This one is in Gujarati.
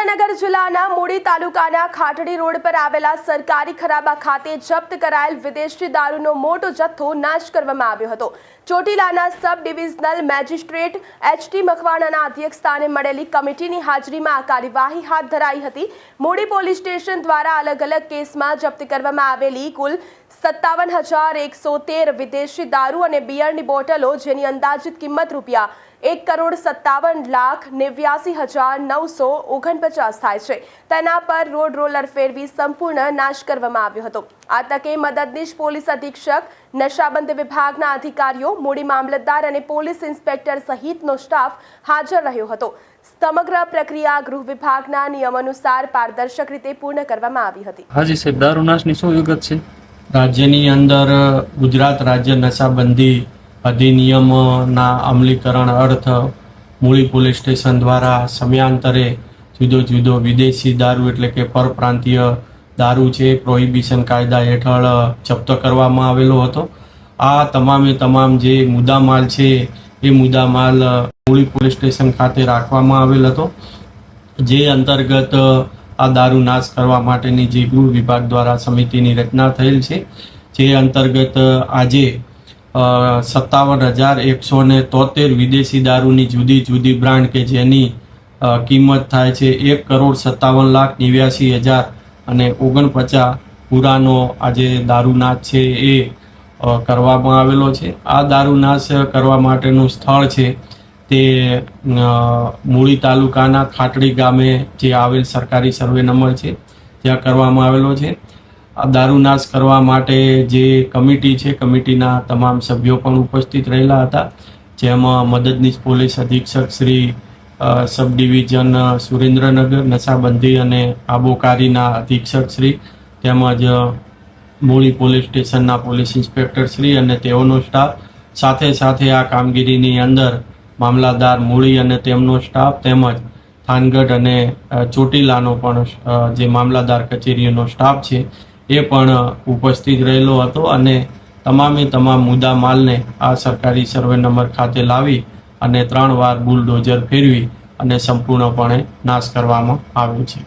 સુરેન્દ્રનગર જિલ્લાના મૂડી તાલુકાના ખાટડી રોડ પર આવેલા સરકારી ખરાબા ખાતે જપ્ત કરાયેલ વિદેશી દારૂનો મોટો જથ્થો નાશ કરવામાં આવ્યો હતો। ચોટીલાના સબ ડિવિઝનલ મેજિસ્ટ્રેટ એચ.ટી. મકવાણાના અધ્યક્ષસ્થાને મળેલી કમિટીની હાજરીમાં આ કાર્યવાહી હાથ ધરાઈ હતી। મૂડી પોલીસ સ્ટેશન દ્વારા અલગ અલગ કેસમાં જપ્ત કરવામાં આવેલી કુલ 57,113 વિદેશી દારૂ અને બિયરની બોટલો, જેની અંદાજિત કિંમત રૂપિયા 1,57,89,949 થાય છે, તેના પર રોડ રોલર ફેરવી સંપૂર્ણ નાશ કરવામાં આવ્યો હતો। આ તકે મદદનીશ પોલીસ અધિક્ષક, નશાબંધી વિભાગના અધિકારીઓ, મૂડી મામલતદાર અને પોલીસ ઇન્સ્પેક્ટર સહિતનો સ્ટાફ હાજર રહ્યો હતો। સમગ્ર પ્રક્રિયા ગૃહ વિભાગના નિયમાનુસાર પારદર્શક રીતે પૂર્ણ કરવામાં આવી હતી। હાજી સાહેબ, દારૂ નાશની શું વિગત છે? રાજ્યની અંદર ગુજરાત રાજ્ય નશાબંધી અધિનિયમના અમલીકરણ અર્થ મૂળી પોલીસ સ્ટેશન દ્વારા સમયાંતરે જુદો વિદેશી દારૂ એટલે કે પરપ્રાંતીય દારૂ છે પ્રોહિબિશન કાયદા હેઠળ જપ્ત કરવામાં આવેલો હતો। આ તમામ જે મુદ્દામાલ છે એ મુદ્દામાલ મૂળી પોલીસ સ્ટેશન ખાતે રાખવામાં આવેલ હતો, જે અંતર્ગત આ દારૂ નાશ કરવા માટેની જે ગૃહ વિભાગ દ્વારા સમિતિની રચના થયેલ છે, જે અંતર્ગત આજે 57,173 વિદેશી દારૂની જુદી બ્રાન્ડ કે જેની કિંમત થાય છે 1,57,89,000 અને 49 પૂરાનો આજે દારૂનાશ છે એ કરવામાં આવેલો છે। આ દારૂનાશ કરવા માટેનું સ્થળ છે તે મૂળી તાલુકાના ખાટડી ગામે જે આવેલ સરકારી સર્વે નંબર છે ત્યાં કરવામાં આવેલો છે। આ દારૂનાશ કરવા માટે જે કમિટી છે, કમિટીના તમામ સભ્યો પણ ઉપસ્થિત રહેલા હતા, જેમાં મદદનીશ પોલીસ અધિક્ષક શ્રી સબ ડિવિઝન સુરેન્દ્રનગર, નશાબંધી અને આબોકારીના અધિક્ષક શ્રી, તેમજ મૂળી પોલીસ સ્ટેશનના પોલીસ ઇન્સ્પેક્ટર શ્રી અને તેઓનો સ્ટાફ, સાથે આ કામગીરીની અંદર મામલાદાર મૂળી અને તેમનો સ્ટાફ, તેમજ થાનગઢ અને ચોટીલાનો પણ જે મામલાદાર કચેરીનો સ્ટાફ છે એ પણ ઉપસ્થિત રહેલો હતો અને તમામ મુદ્દા માલને આ સરકારી સર્વે નંબર ખાતે લાવી અને 3 વાર બુલડોઝર ફેરવી અને સંપૂર્ણપણે નાશ કરવામાં આવ્યો છે।